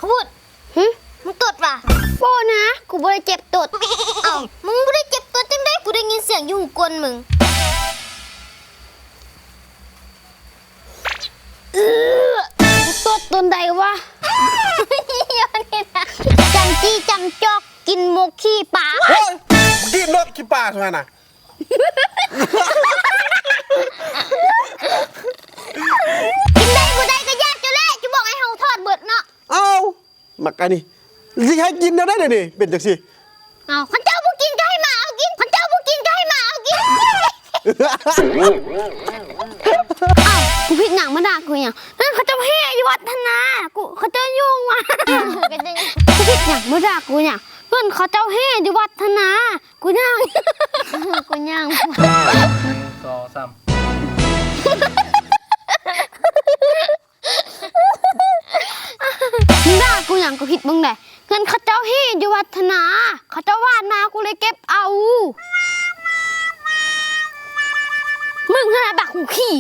เขาพูดมึงตดป่ะโบนะกูบ่ได้เจ็บตดเอ้ามึงบ่ได้เจ็บตดจังได้กูได้ยินเสียงอยู่หูกลมึงกูตดตนใดวะจำจี้จำจอกกินหมกขี้ปลากินนกขี้ปลาใช่ไหมน่ะกินได้กูได้ก็ยากจะแล่จะบอกให้เฮาทอดเบิดเนาะเอ้ามักอันนี้สิให้กินได้เลยนี่เป็นจังซี่เอาขันเจ้าผู้กินก็ให้หมาเอากินขันเจ้าผู้กินก็ให้หมาเอากินอ้าวกูผิดหนังมาด่ากูอย่างนั่นเขาจะให้อยู่วัฒนากูเขาจะยุ่งว่ะกูผิดหนังมาด่ากูอย่างเพื่อนเขาเจ้าให้อยู่วัฒนากูย่างกูย่าง2 3มึงด่ากูอย่างกูผิดมึงไหนเงินเขาเจ้าให้อยู่วัฒนาเขาเจ้าวาดนากูเลยเก็บเอามึงขนาดบักหูขี้